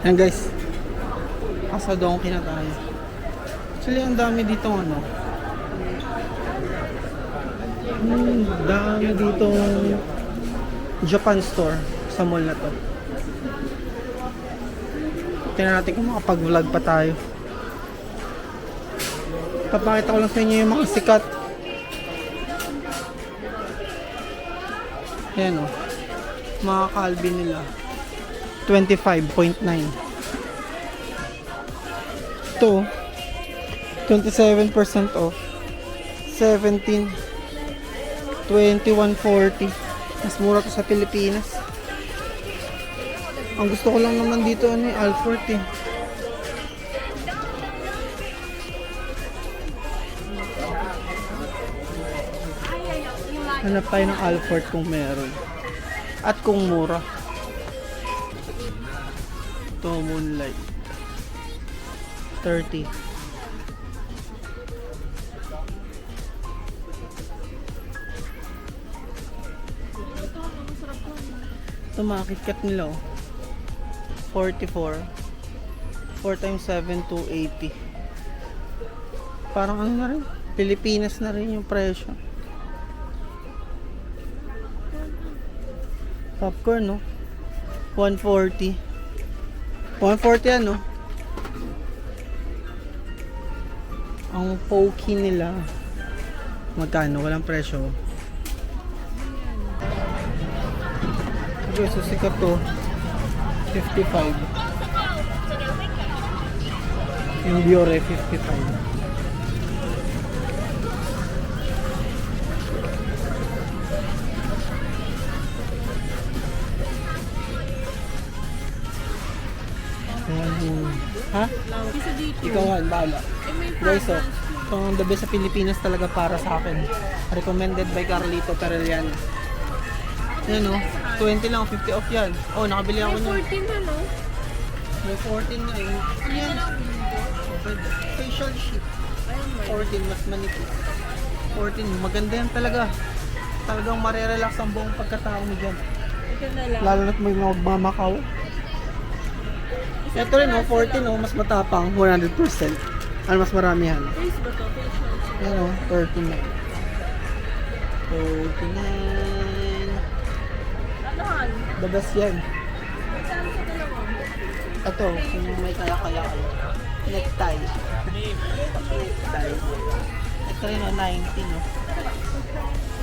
Ayan guys, asa donkey na tayo. Actually, ang dami dito ano. Dami dito Japan store sa mall na to. Tingnan natin kung makapag-vlog pa tayo. Papakita ko lang sa inyo yung mga sikat. Ayan o. Mga Calvin nila. 25.9. Ito, 27% off. 17. 21.40. Mas mura to sa Pilipinas. Ang gusto ko lang naman dito ano yung Alfort eh. Hanap tayo ng Alfort kung meron. At kung mura. Ito, Moonlight. 30. Ito mga KitKat nila oh. 44. 4 times 7 to 80. Parang ano na rin. Pilipinas na rin yung presyo. Popcorn no. 140. 140 ano. Ang Pocky nila magkano? Walang presyo. Okay, so sikat to 55. Yung Biore 55. Ha? Ikaw Han, bahala. Guys, so, itong the best sa Pilipinas talaga para sa akin. Recommended by Carlito Perelian. Yan o, 20 lang, 50 off yan. Oh, nakabili ako nun. May 14 na, no? May 14 nga eh. Yan. Oh, pwede. Facial sheet. 14, mas manipis. 14, maganda yan talaga. Talagang marirelax ang buong pagkatao mo dyan. Ito na lang. Lalo na't may magmamakaw. Ito rin oh, 14 oh, mas matapang, 100%. Ano mas maramihan? Face ba to? Facial. Yan oh, 39. 39. Ano, Han? Babas yan. Saan sa dalawa? Ito, kung may kaya-kaya kayo. Necktie. Necktie. Ito rin oh, 19 oh.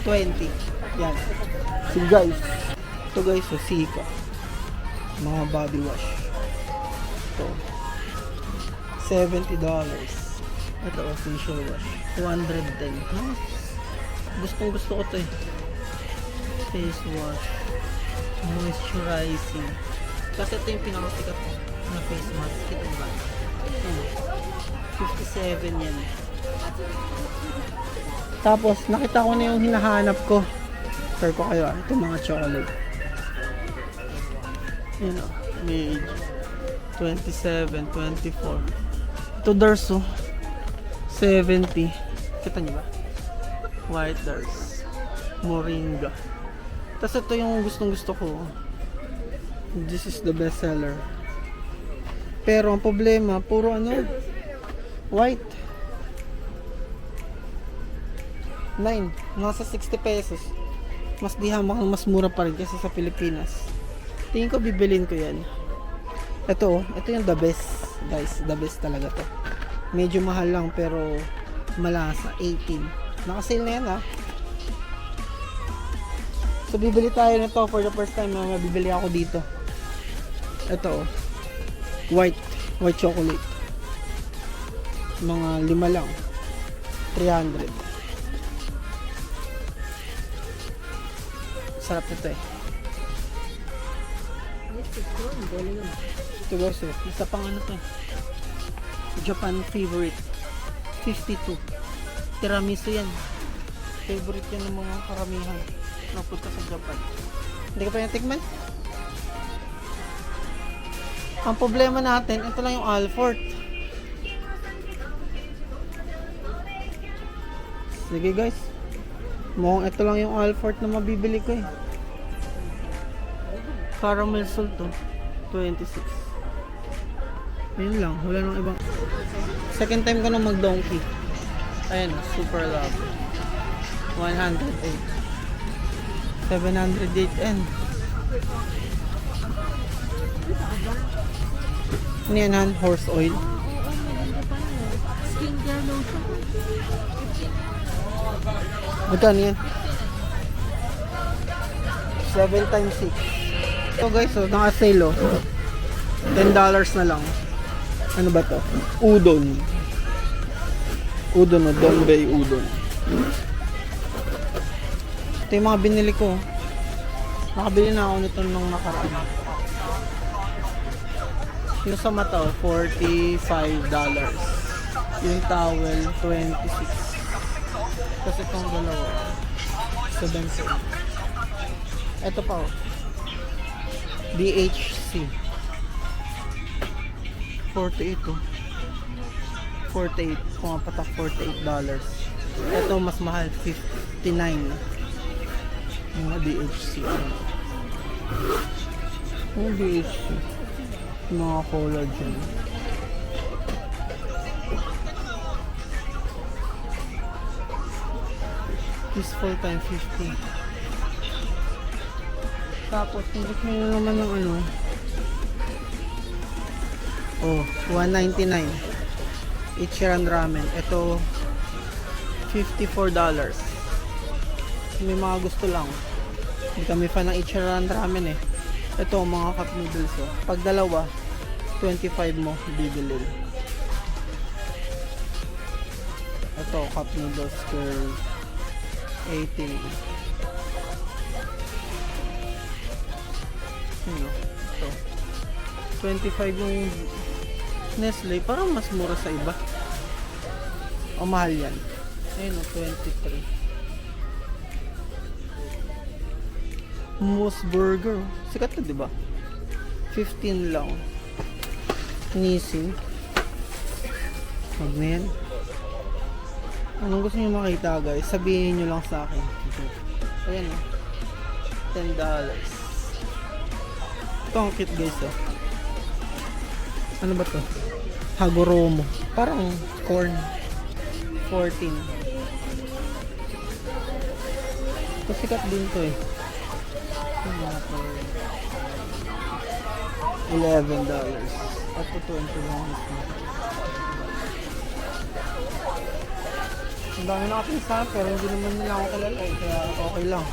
20. Yan. So guys. Ito guys, oh, Sika. Mga body wash. Ito. $70. Ito oh, facial wash. 210. Huh? Gustong gusto ko ito eh. Face wash. Moisturizing. Kasi ito yung pinakasikat ko na face mask. Ito ba? 57 yan. Tapos nakita ko na yung hinahanap ko. Share ko kayo ito mga chocolate. Yun o. May 27, 24. Ito Darso. 70. Kita nyo ba? White Darso. Moringa. Tapos ito yung gustong gusto ko. This is the best seller. Pero ang problema, puro ano? White. 9. Nasa 60 pesos. Mas di hamak, mas mura pa rin kasi sa Pilipinas. Tingin ko bibilin ko yan. Ito, ito yung the best. Guys, the best talaga to. Medyo mahal lang pero malasa. 18. Naka-sale na yan ha. So bibili tayo nito for the first time na mabibili ako dito. Ito oh. White chocolate. Mga 5 lang. 300. Sarap nito eh. Ito guys eh. Isa pang ano to eh. Japan favorite. 52. Tiramisu yan. Favorite yan ng mga karamihan. Napunta sa Japan. Hindi ka pa yung tikman? Ang problema natin, ito lang yung Alfort. Sige guys. Mukhang ito lang yung Alfort na mabibili ko eh. Caramel salt to. 26. Ayun lang, wala nang ibang. Second time ko na mag-donkey. Ayan, super love. 108. 708 N. Ano yan, Han? Horse oil? Oo, maganda pa yun. Skincare lotion. Magkano yan? 7 times 6. So guys, so naka-sale oh. $10 na lang. Ano ba to? Udon. Udon o, Dongbei udon. Ito yung mga binili ko. Nakabili na ako nito nung nakaraan. Yung sa mata, $45. Yung towel, 26. Kasi itong dalawa, 70. Ito pa oh. BHC. 48 oh. 48. Pumapatak $48. Ito mas mahal, 59. Yung BHC. Yung BHC. Mga collagen. This full time 50. Tapos, hindi ko na naman yung ano. Oh, $199. Ichiran ramen. Ito, $54. May mga gusto lang. Hindi kami fan ng Ichiran ramen eh. Ito, mga cup noodles oh. Pag dalawa, 25 mo bibilin. Ito, cup noodles curve 18. Ito. 25 yung Nestle, parang mas mura sa iba. O mahal yan. Ayun o, 23. Moose Burger. Sikat na, diba? 15 lang. Nissin. Wag na yan. Anong gusto nyo makita, guys? Sabihin nyo lang sa akin. Ayan o. $10. Ito ang cute, guys. Oh. Ano ba to? Hagoromo. Parang corn. 14. Ito sikat din to eh. $11. At to 21. Ang dami nakapinsa pero hindi naman nila ako kilala eh. Kaya okay lang.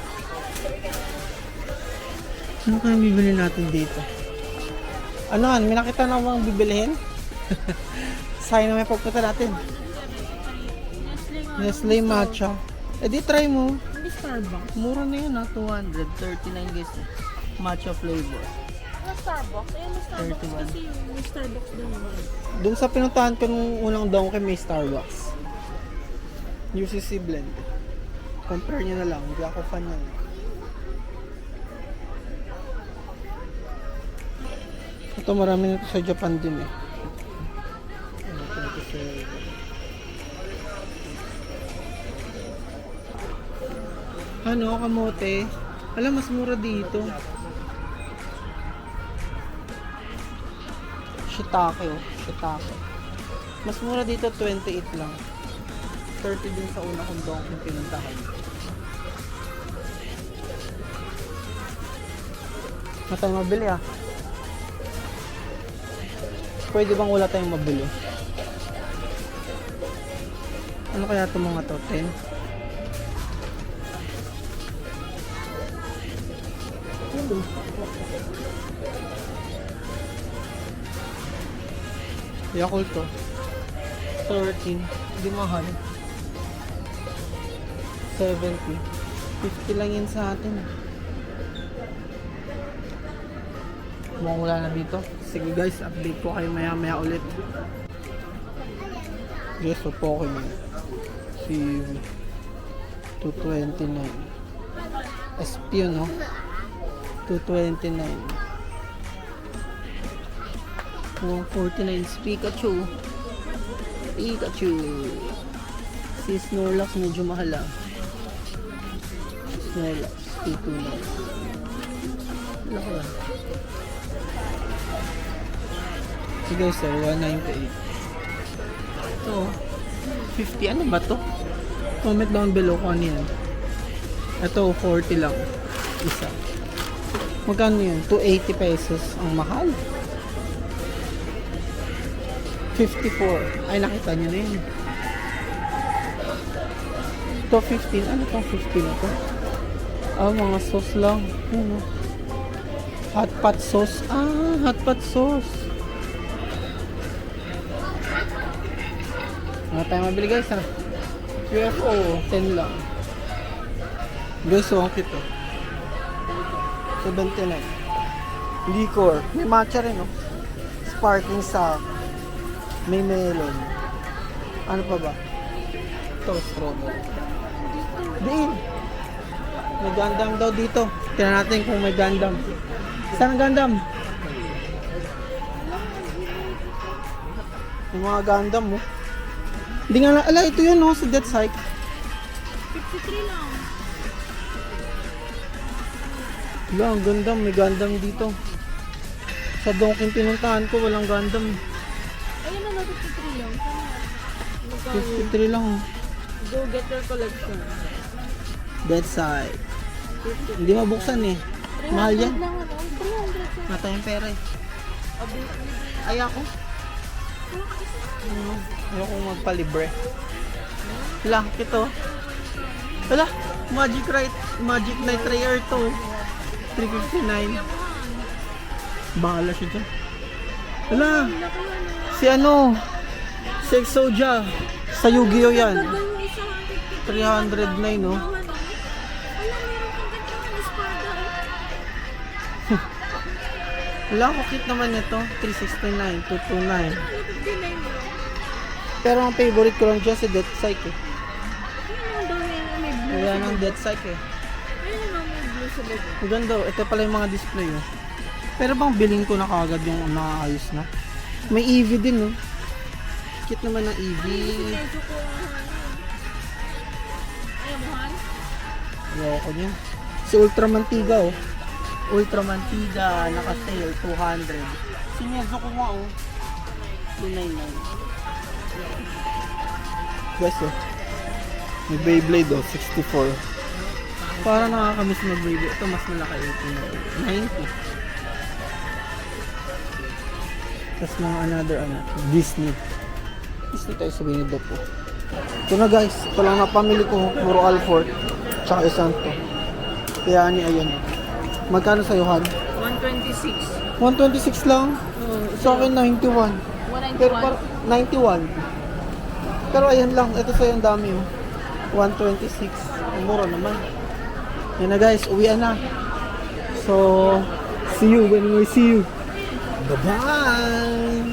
Ano kaya bibili natin dito? Ano yan? May nakita na bang bibilihin? Sayang na may pagpunta natin. Nestle matcha. Eh di try mo. Hindi Starbucks. Mura na yun ha. 239 guys. Matcha flavor. Ano Starbucks? Ayun, may Starbucks 31. kasi yung may Starbucks doon naman. Doon sa pinuntahan ko nung unang donkey may Starbucks. UCC blend. Compare nyo na lang. Hindi ako fan yan. Ito marami nito sa Japan din eh. Ano, kamote? Alam, mas mura dito. Shiitake oh. Shiitake. Mas mura dito, 28 lang. 30 din sa una kong donkey pinuntahan. Matay mabili ah. Pwede bang wala tayong mabili? Ano kaya itong mga to? 10? Yakult to. 13. Hindi mahal. 70. 50 lang yun sa atin. Mukhang wala na dito. Sige guys, update ko kayo maya maya ulit. Yes, so Pokemon. Si 229. SP no? 229. 149 Pikachu. Pikachu. Si Snorlax medyo mahal ah. Snorlax 229. Laki lang. So guys, 198. Ito, 50. Ano ba to? Comment down below kung ano yan. Ito, 40 lang. Isa. Magkano yun? 280 pesos. Ang mahal. 54. Ay, nakita nyo na yun. Ito, 15. Ano itong 15 na to? Ah, mga sauce lang. Ano? Hot pot sauce. Ah, hot pot sauce. Ano tayo mabili guys ha? UFO, 10 lang. Guys, so ang cute oh. 79. Liquor. May matcha rin oh. Sparkling sock. May melon. Ano pa ba? Ito, strawberry. Diin. May Gundam daw dito. Tingnan natin kung may Gundam. Saan ang Gundam? Yung mga Gundam oh. Hindi nga ala, ito yun oh, sa Death Cycle. 53 lang. Wala, ang Gundam. May Gundam dito. Sa Donkin pinuntahan ko, walang Gundam. Ayun na, 53 lang. Sana. 53 lang oh. Go get your collection. Death Cycle. Hindi mabuksan eh. Mahal yan. 300 lang ano? 300 lang. Mata yung pera eh. Ay ako. Ayoko magpalibre. Wala, ito. Wala, Magic Knight Rare to. 359. Bahala siya dyan. Wala. Si ano? Si Exodia. Sa Yu-Gi-Oh yan. 309 no? Wala, kukit naman ito. 369, 229. Pero ang favorite ko lang dyan si Death Cycle. Wala nang Death Cycle eh. Ang ganda oh. Ito pala yung mga display oh. Pero bang bilhin ko na kagad yung maayos na? May EV din oh. Cute naman ng EV. Ayoko niya. Si Ultramantiga oh. Ultramantiga naka-sale 200. Si Nezuko nga oh. 299. Guys oh. May Beyblade oh, 64. Para nakakamiss mag Beyblade. Ito mas malaki 90. Tapos mga another ano, Disney. Disney tayo sa Binido po. Ito na guys, ito lang na pamili ko. Puro Alfort. Tsaka isang to. Kaya ni ayan. Magkano sa'yo Han? 126. 126 lang? Sa akin 91. 191. Pero 91. Pero ayan lang, ito sa'yo ang dami oh. 126. Ang mura naman. Yan na guys, uwian na. So, see you when we see you. Bye-bye!